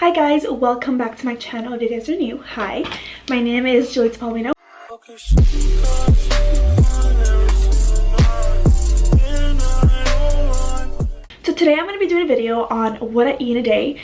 Hi guys, welcome back to my channel. If you guys are new, hi, my name is Jelitza. So today I'm going to be doing a video on what I eat in a day.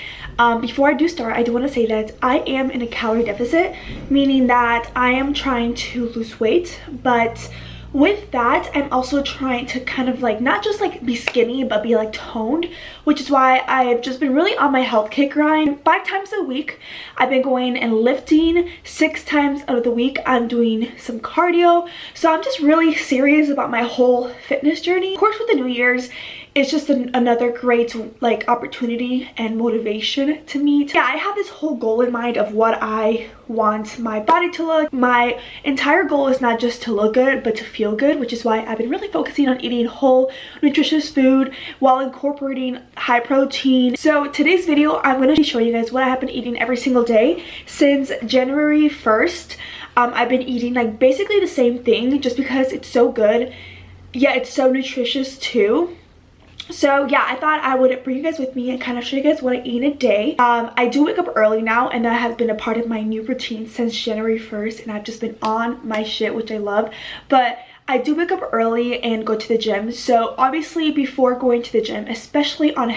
Before I do start, I do want to say that I am in a calorie deficit, meaning that I am trying to lose weight, but with that I'm also trying to kind of like not just like be skinny but be like toned, which is why I've just been really on my health kick grind. 5 times a week I've been going and lifting. 6 times out of the week I'm doing some cardio. So I'm just really serious about my whole fitness journey. Of course, with the New Year's, it's just another great like opportunity and motivation to meet. Yeah, I have this whole goal in mind of what I want my body to look. My entire goal is not just to look good but to feel good, which is why I've been really focusing on eating whole nutritious food while incorporating high protein. So today's video I'm going to show you guys what I have been eating every single day since January 1st. I've been eating like basically the same thing just because it's so good. Yeah, it's so nutritious too. So yeah, I thought I would bring you guys with me and kind of show you guys what I eat in a day. I do wake up early now, and that has been a part of my new routine since January 1st, and I've just been on my shit, which I love. But I do wake up early and go to the gym. So obviously before going to the gym, especially on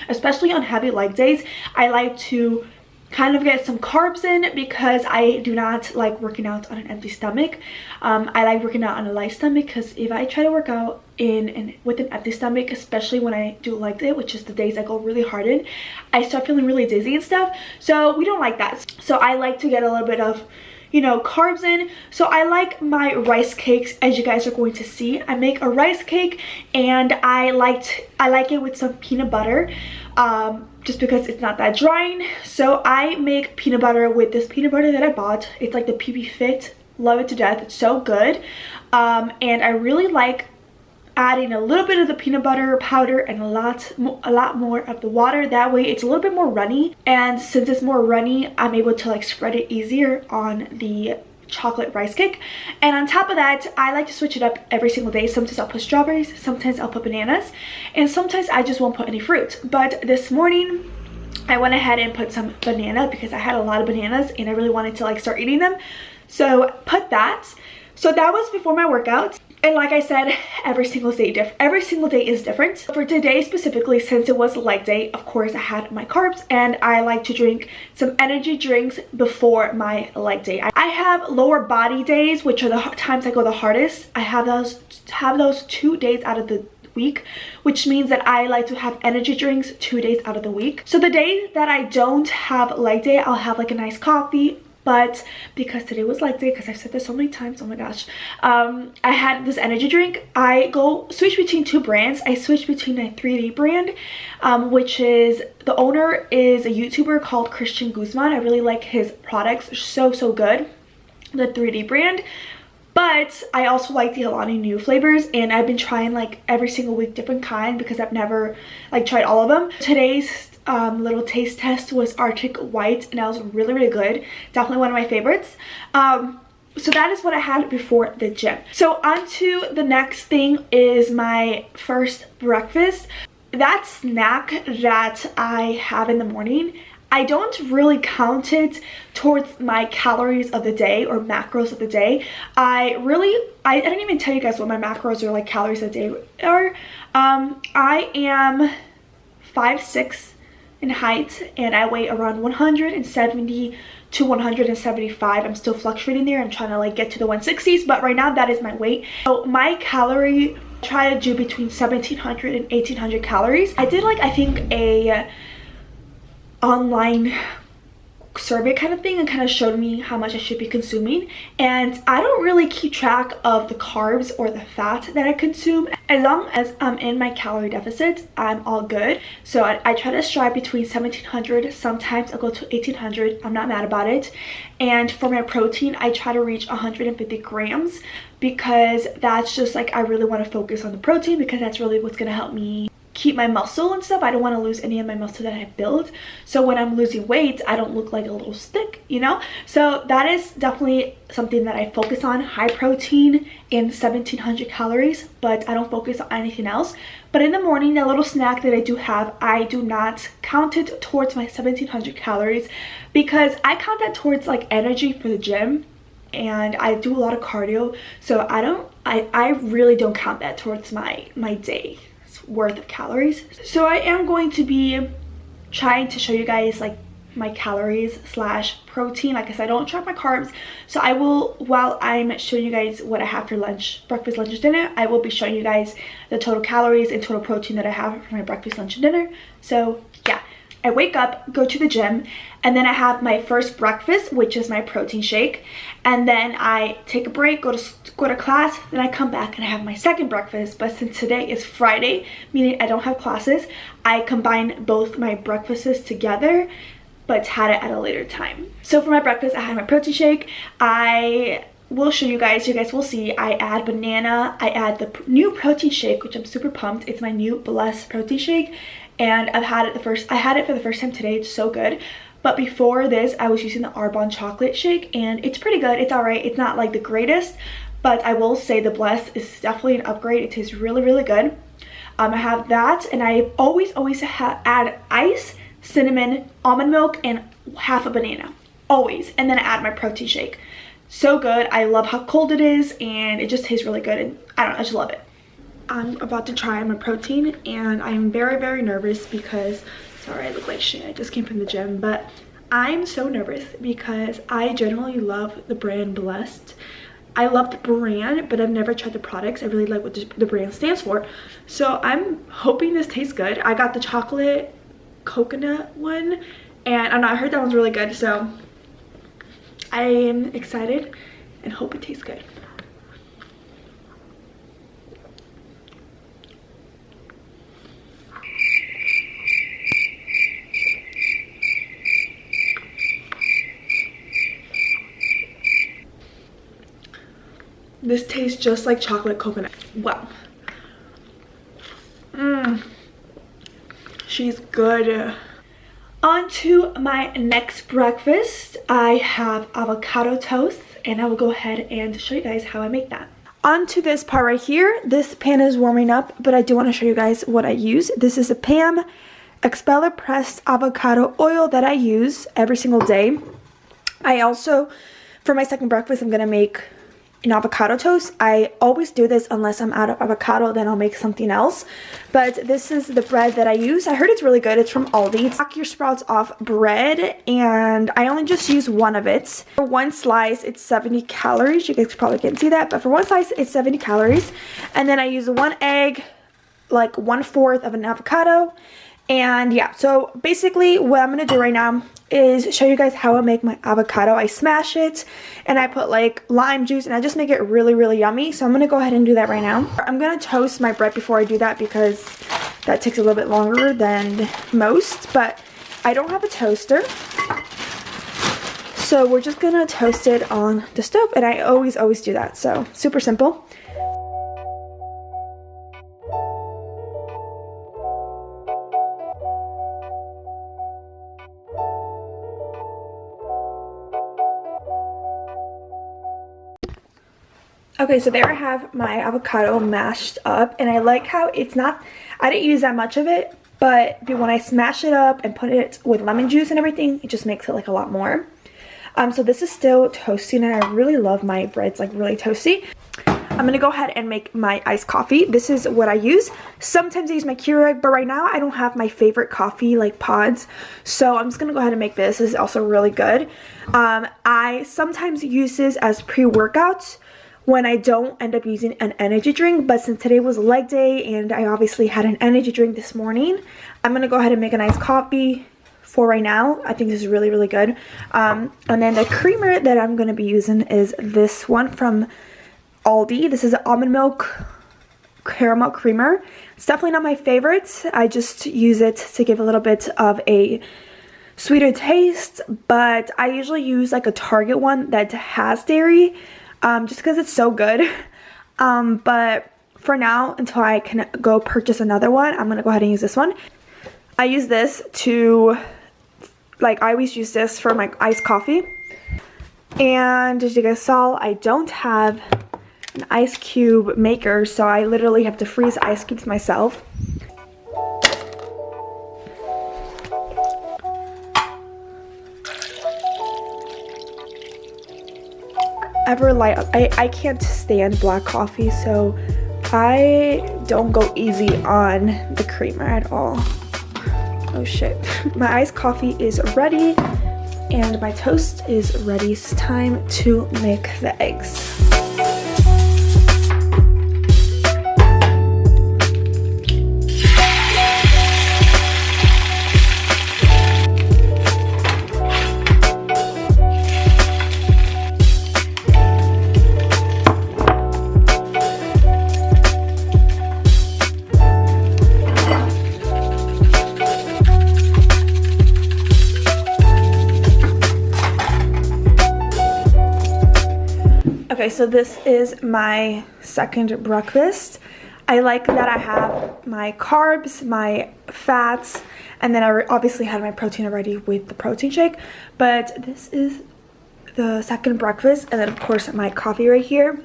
especially on heavy leg days, I like to kind of get some carbs in because I do not like working out on an empty stomach. I like working out on a light stomach because if I try to work out with an empty stomach, especially when I do leg day, which is the days I go really hard in, I start feeling really dizzy and stuff. So we don't like that. So I like to get a little bit of, you know, carbs in. So I like my rice cakes, as you guys are going to see. I make a rice cake and I like it with some peanut butter, just because it's not that drying. So I make peanut butter with this peanut butter that I bought. It's like the PB Fit. Love it to death. It's so good. And I really like adding a little bit of the peanut butter powder and a lot more of the water. That way it's a little bit more runny, and since it's more runny, I'm able to like spread it easier on the chocolate rice cake. And on top of that, I like to switch it up every single day. Sometimes I'll put strawberries, sometimes I'll put bananas, and sometimes I just won't put any fruit. But this morning I went ahead and put some banana because I had a lot of bananas and I really wanted to like start eating them, so put that. So that was before my workout. And like I said, every single day is different. For today specifically, since it was leg day, of course I had my carbs, and I like to drink some energy drinks before my leg day. I have lower body days, which are the times I go the hardest. I have those 2 days out of the week, which means that I like to have energy drinks 2 days out of the week. So the day that I don't have leg day, I'll have like a nice coffee. But because today was leg day, because I've said this so many times, oh my gosh, I had this energy drink. I switch between 2 brands. I switch between a 3D brand, which is, the owner is a YouTuber called Christian Guzman. I really like his products. So good, the 3D brand. But I also like the Alani new flavors, and I've been trying like every single week different kind because I've never like tried all of them. Today's little taste test was Arctic White, and that was really good. Definitely one of my favorites. So that is what I had before the gym. So on to the next thing is my first breakfast. That snack that I have in the morning, I don't really count it towards my calories of the day or macros of the day. I didn't even tell you guys what my macros or like calories of the day are. I am 5'6" in height, and I weigh around 170 to 175. I'm still fluctuating there. I'm trying to like get to the 160s, but right now that is my weight. So my calorie, I try to do between 1700 and 1800 calories. I did like, I think, a online survey kind of thing and kind of showed me how much I should be consuming, and I don't really keep track of the carbs or the fat that I consume. As long as I'm in my calorie deficit, I'm all good. So I try to strive between 1700. Sometimes I'll go to 1800. I'm not mad about it. And for my protein, I try to reach 150 grams because that's just like, I really want to focus on the protein because that's really what's going to help me keep my muscle and stuff. I don't want to lose any of my muscle that I built. So when I'm losing weight, I don't look like a little stick, you know? So that is definitely something that I focus on. High protein and 1700 calories, but I don't focus on anything else. But in the morning, a little snack that I do have, I do not count it towards my 1700 calories because I count that towards like energy for the gym. And I do a lot of cardio, so I really don't count that towards my day worth of calories. So I am going to be trying to show you guys like my calories slash protein. Like I said, I don't track my carbs, so I will, while I'm showing you guys what I have for lunch, breakfast, lunch, and dinner, I will be showing you guys the total calories and total protein that I have for my breakfast, lunch, and dinner. So yeah, I wake up, go to the gym, and then I have my first breakfast, which is my protein shake, and then I take a break, go to class, then I come back and I have my second breakfast. But since today is Friday, meaning I don't have classes, I combine both my breakfasts together, but had it at a later time. So for my breakfast, I had my protein shake. I will show you guys will see I add banana. I add the new protein shake, which I'm super pumped. It's my new Blessed protein shake, and I had it for the first time today. It's so good. But before this, I was using the Arbonne chocolate shake, and it's pretty good. It's all right. It's not like the greatest, but I will say the Blessed is definitely an upgrade. It tastes really, really good. I have that, and I always add ice, cinnamon, almond milk, and half a banana. Always. And then I add my protein shake. So good. I love how cold it is, and it just tastes really good, and I don't know, I just love it. I'm about to try my protein, and I'm very, very nervous because, sorry, I look like shit. I just came from the gym, but I'm so nervous because I generally love the brand Blessed. I love the brand, but I've never tried the products. I really like what the brand stands for. So I'm hoping this tastes good. I got the chocolate coconut one, and I don't know, I heard that one's really good. So I am excited and hope it tastes good. This tastes just like chocolate coconut. Wow. She's good. On to my next breakfast. I have avocado toast, and I will go ahead and show you guys how I make that. On to this part right here. This pan is warming up, but I do want to show you guys what I use. This is a Pam expeller pressed avocado oil that I use every single day. I also, for my second breakfast, I'm going to make an avocado toast. I always do this unless I'm out of avocado, then I'll make something else. But this is the bread that I use. I heard it's really good. It's from Aldi. It's Knock Your Sprouts Off bread, and I only just use one of it. For one slice, it's 70 calories. You guys probably can't see that, but for one slice, it's 70 calories. And then I use one egg, like 1/4 of an avocado. And yeah, so basically what I'm going to do right now is show you guys how I make my avocado. I smash it and I put like lime juice and I just make it really, really yummy. So I'm going to go ahead and do that right now. I'm going to toast my bread before I do that because that takes a little bit longer than most, but I don't have a toaster. So we're just going to toast it on the stove, and I always do that. So super simple. Okay, so there I have my avocado mashed up, and I like how it's not, I didn't use that much of it, but when I smash it up and put it with lemon juice and everything, it just makes it like a lot more. So this is still toasting, and I really love my breads like really toasty. I'm gonna go ahead and make my iced coffee. This is what I use. Sometimes I use my Keurig, but right now I don't have my favorite coffee like pods, so I'm just gonna go ahead and make this. This is also really good. I sometimes use this as pre-workouts when I don't end up using an energy drink, but since today was leg day and I obviously had an energy drink this morning, I'm gonna go ahead and make a nice coffee for right now. I think this is really, really good. And then the creamer that I'm gonna be using is this one from Aldi. This is an almond milk caramel creamer. It's definitely not my favorite. I just use it to give a little bit of a sweeter taste, but I usually use like a Target one that has dairy, just because it's so good. But for now, until I can go purchase another one, I'm gonna go ahead and use this one. I use this to, like, I always use this for my iced coffee. And as you guys saw, I don't have an ice cube maker, so I literally have to freeze ice cubes myself. I can't stand black coffee, so I don't go easy on the creamer at all. Oh shit. My iced coffee is ready and my toast is ready. It's time to make the eggs. Okay, so this is my second breakfast. I like that I have my carbs, my fats, and then I obviously had my protein already with the protein shake. But this is the second breakfast, and then of course my coffee right here.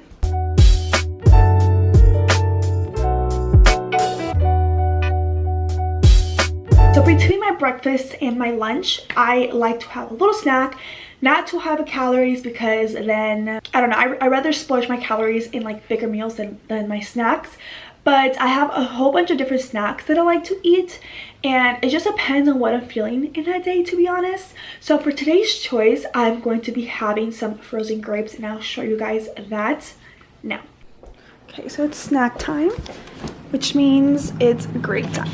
So between my breakfast and my lunch, I like to have a little snack. Not too high with calories, because then, I don't know, I rather splurge my calories in like bigger meals than my snacks. But I have a whole bunch of different snacks that I like to eat, and it just depends on what I'm feeling in that day, to be honest. So for today's choice, I'm going to be having some frozen grapes, and I'll show you guys that now. Okay, so it's snack time, which means it's grape time.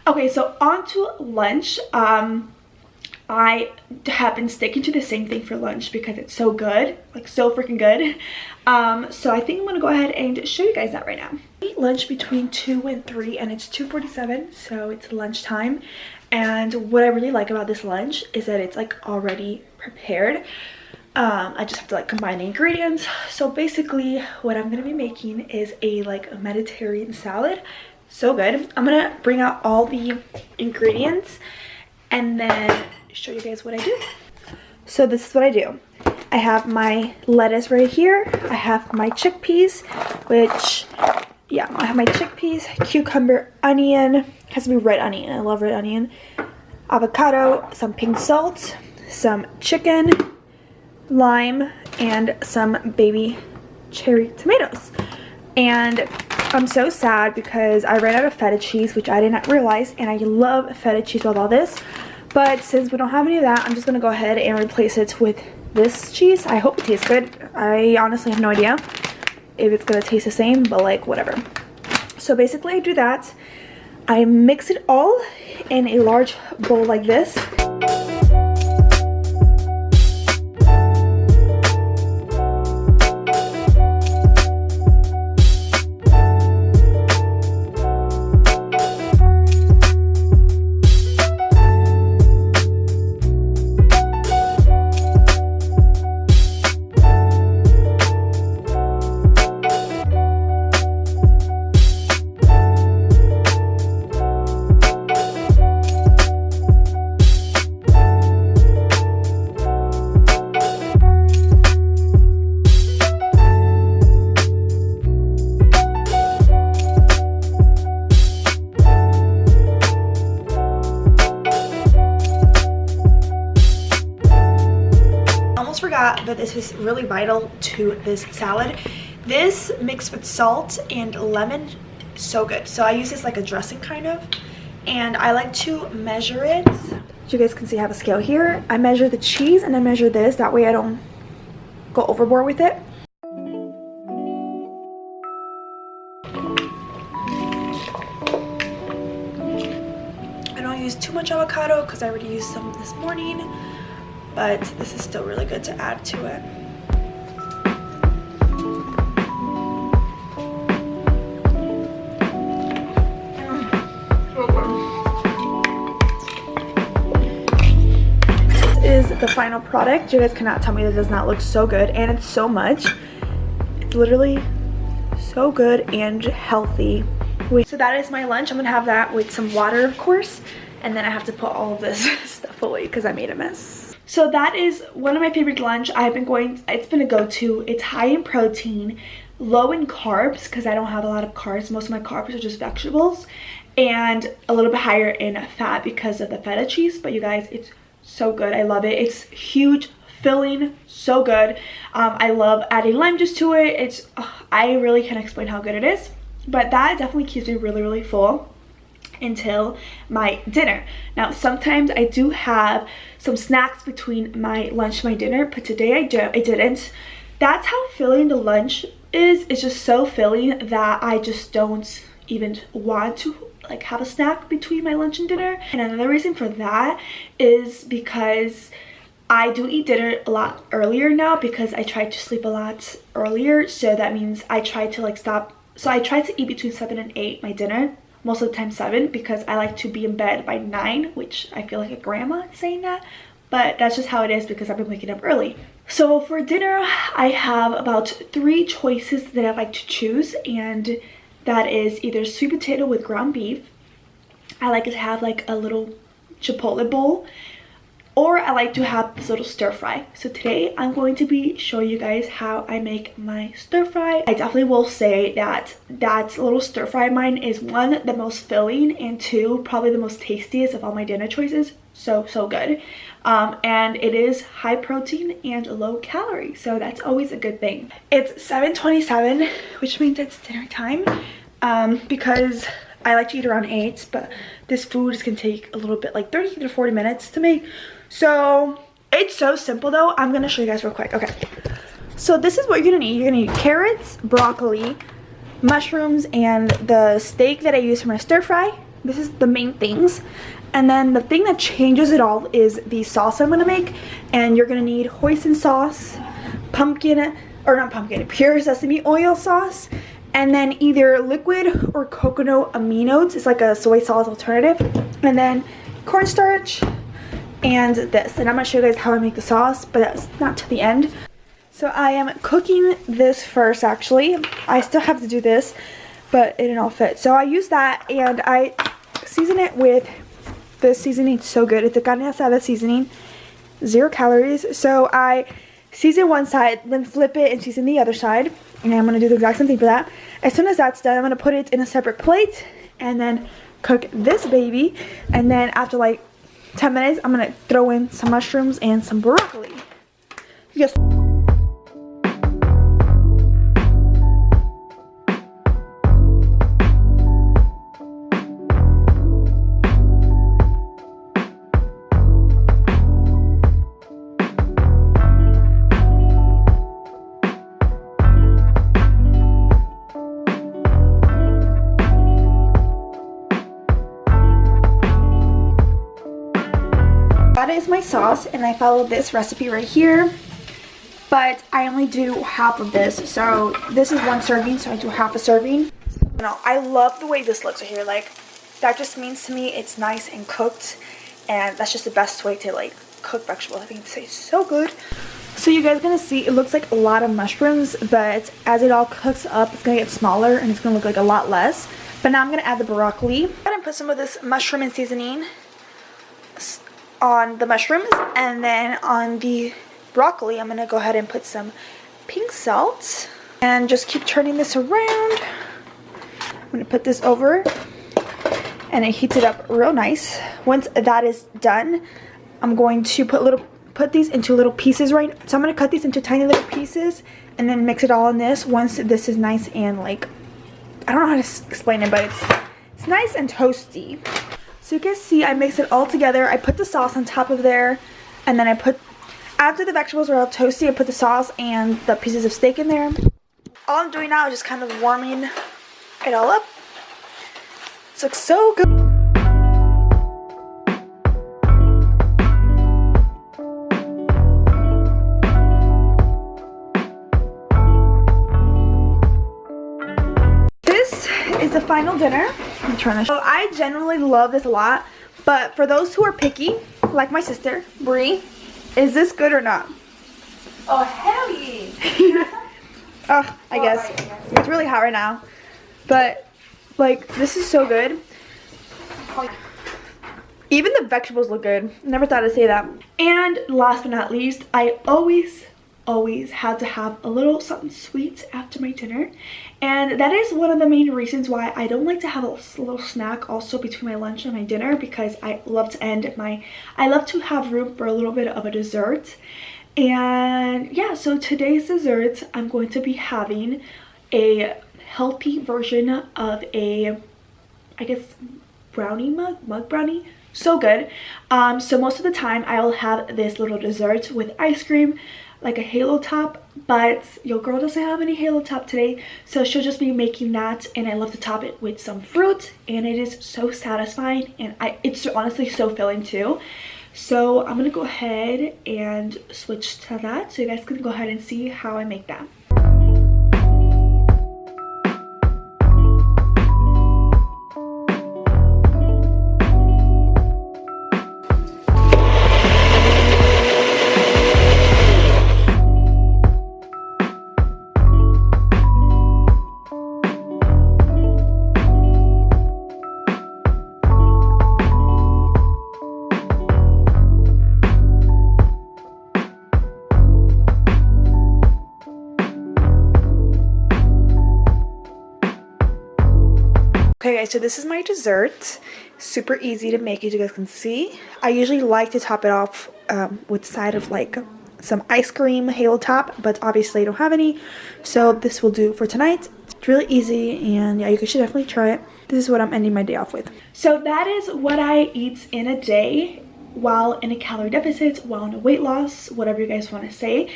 Okay, so on to lunch. I have been sticking to the same thing for lunch because it's so good, like so freaking good. So I think I'm gonna go ahead and show you guys that right now. I eat lunch between 2 and 3, and it's 2:47, so it's lunchtime. And what I really like about this lunch is that it's like already prepared. I just have to like combine the ingredients. So basically what I'm gonna be making is a Mediterranean salad. So good. I'm gonna bring out all the ingredients and then show you guys what I do. So this is what I do. I have my lettuce right here. I have my chickpeas, which, yeah, I have my chickpeas, cucumber, onion, has to be red onion, I love red onion, avocado, some pink salt, some chicken, lime, and some baby cherry tomatoes. And I'm so sad because I ran out of feta cheese, which I did not realize, and I love feta cheese with all this. But since we don't have any of that, I'm just gonna go ahead and replace it with this cheese. I hope it tastes good. I honestly have no idea if it's gonna taste the same, but like whatever. So basically I do that. I mix it all in a large bowl like this. Forgot, but this is really vital to this salad. This mixed with salt and lemon, so good. So I use this like a dressing kind of, and I like to measure it. As you guys can see, I have a scale here. I measure the cheese and I measure this, that way I don't go overboard with it. I don't use too much avocado because I already used some this morning. but this is still really good to add to it. Is the final product. You guys cannot tell me that does not look so good, and it's so much. It's literally so good and healthy. So that is my lunch. I'm gonna have that with some water, of course, and then I have to put all of this stuff away because I made a mess. So that is one of my favorite lunch. I've been going, it's been a go-to. It's high in protein, low in carbs because I don't have a lot of carbs. Most of my carbs are just vegetables, and a little bit higher in fat because of the feta cheese. But you guys, it's so good. I love it. It's huge, filling, so good. I love adding lime juice to it. I really can't explain how good it is, but that definitely keeps me really full until my dinner. Now sometimes I do have some snacks between my lunch and my dinner, but today I didn't. That's how filling the lunch is. It's just so filling that I just don't even want to like have a snack between my lunch and dinner. And another reason for that is because I do eat dinner a lot earlier now because I try to sleep a lot earlier. So that means I try to like stop. So I try to eat between 7 and 8 my dinner, most of the time 7, because I like to be in bed by 9, which I feel like a grandma saying that, but that's just how it is because I've been waking up early. So for dinner I have about 3 choices that I like to choose, and that is either sweet potato with ground beef. I like to have like a little chipotle bowl, or I like to have this little stir fry. So today I'm going to be showing you guys how I make my stir fry. I definitely will say that that little stir fry of mine is 1, the most filling, and 2, probably the most tastiest of all my dinner choices. So good. And it is high protein and low calorie, so that's always a good thing. It's 7:27, which means it's dinner time, because I like to eat around 8, but this food is gonna take a little bit, like 30 to 40 minutes to make. So it's so simple though. I'm gonna show you guys real quick. Okay, so this is what you're gonna need. You're gonna need carrots, broccoli, mushrooms, and the steak that I use for my stir fry. This is the main things. And then the thing that changes it all is the sauce I'm gonna make. And you're gonna need hoisin sauce, pure sesame oil sauce, and then either liquid or coconut aminos. It's like a soy sauce alternative. And then cornstarch and this. And I'm gonna show you guys how I make the sauce, but that's not to the end. So I am cooking this first actually. I still have to do this, but it didn't all fit. So I use that and I season it with this seasoning. So good. It's a carne asada seasoning, 0 calories. So I season one side, then flip it and season the other side. And I'm gonna do the exact same thing for that. As soon as that's done, I'm gonna put it in a separate plate and then cook this baby. And then after like 10 minutes, I'm gonna throw in some mushrooms and some broccoli. Yes. That is my sauce, and I follow this recipe right here, but I only do half of this. So this is 1 serving, so I do half a serving. No, I love the way this looks right here. Like, that just means to me it's nice and cooked, and that's just the best way to like cook vegetables. I think it tastes so good. So you guys are gonna see it looks like a lot of mushrooms, but as it all cooks up, it's gonna get smaller and it's gonna look like a lot less. But now I'm gonna add the broccoli. I'm gonna put some of this mushroom and seasoning on the mushrooms, and then on the broccoli I'm gonna go ahead and put some pink salt and just keep turning this around. I'm gonna put this over and it heats it up real nice. Once that is done, I'm going to put these into little pieces, right? So I'm gonna cut these into tiny little pieces and then mix it all in this. Once this is nice and like, I don't know how to explain it, but it's nice and toasty. So you guys see I mix it all together. I put the sauce on top of there, and then after the vegetables are all toasty, I put the sauce and the pieces of steak in there. All I'm doing now is just kind of warming it all up. It looks so good. is the final dinner. I'm trying to show. So I generally love this a lot, but for those who are picky, like my sister, Brie, is this good or not? Oh, hell yeah. Oh, I guess. It's really hot right now. But, like, this is so good. Even the vegetables look good. Never thought I'd say that. And last but not least, I always had to have a little something sweet after my dinner. And that is one of the main reasons why I don't like to have a little snack also between my lunch and my dinner, because I love to have room for a little bit of a dessert. And yeah, so today's dessert, I'm going to be having a healthy version of a, I guess, brownie mug brownie. So good. So most of the time I'll have this little dessert with ice cream, like a halo top, but your girl doesn't have any halo top today, so she'll just be making that. And I love to top it with some fruit, and it is so satisfying, and it's honestly so filling too. So I'm gonna go ahead and switch to that, so you guys can go ahead and see how I make that. Okay guys, so this is my dessert. Super easy to make, as you guys can see. I usually like to top it off with side of like some ice cream halo top, but obviously I don't have any, so this will do for tonight. It's really easy, and yeah, you guys should definitely try it. This is what I'm ending my day off with. So that is what I eat in a day while in a calorie deficit, while in a weight loss, whatever you guys want to say.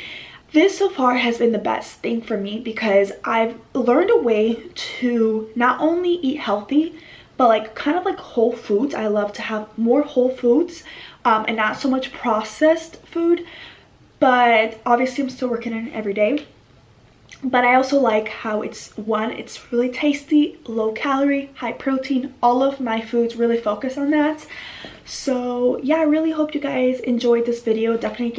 This so far has been the best thing for me, because I've learned a way to not only eat healthy, but like kind of like whole foods. I love to have more whole foods and not so much processed food. But obviously I'm still working on it every day. But I also like how it's really tasty, low calorie, high protein. All of my foods really focus on that. So yeah, I really hope you guys enjoyed this video. Definitely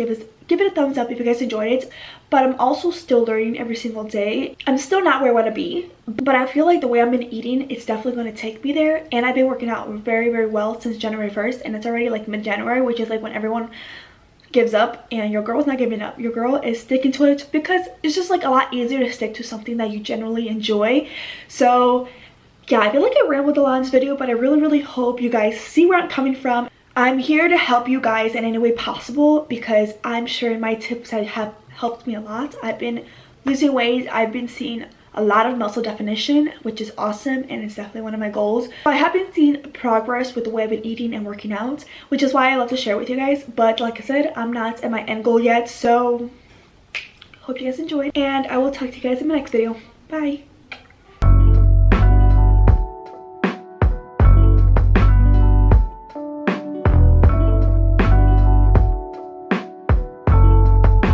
give it a thumbs up if you guys enjoyed it. But I'm also still learning every single day. I'm still not where I want to be, but I feel like the way I've been eating, it's definitely going to take me there. And I've been working out very, very well since January 1st, and it's already like mid-January, which is like when everyone gives up, and your girl's not giving up. Your girl is sticking to it, because it's just like a lot easier to stick to something that you generally enjoy. So yeah, I feel like I rambled a lot in this video, but I really hope you guys see where I'm coming from. I'm here to help you guys in any way possible, because I'm sure my tips have helped me a lot. I've been losing weight, I've been seeing a lot of muscle definition, which is awesome, and it's definitely one of my goals. I have been seeing progress with the way I've been eating and working out, which is why I love to share with you guys. But like I said, I'm not at my end goal yet, so hope you guys enjoyed, and I will talk to you guys in my next video. Bye.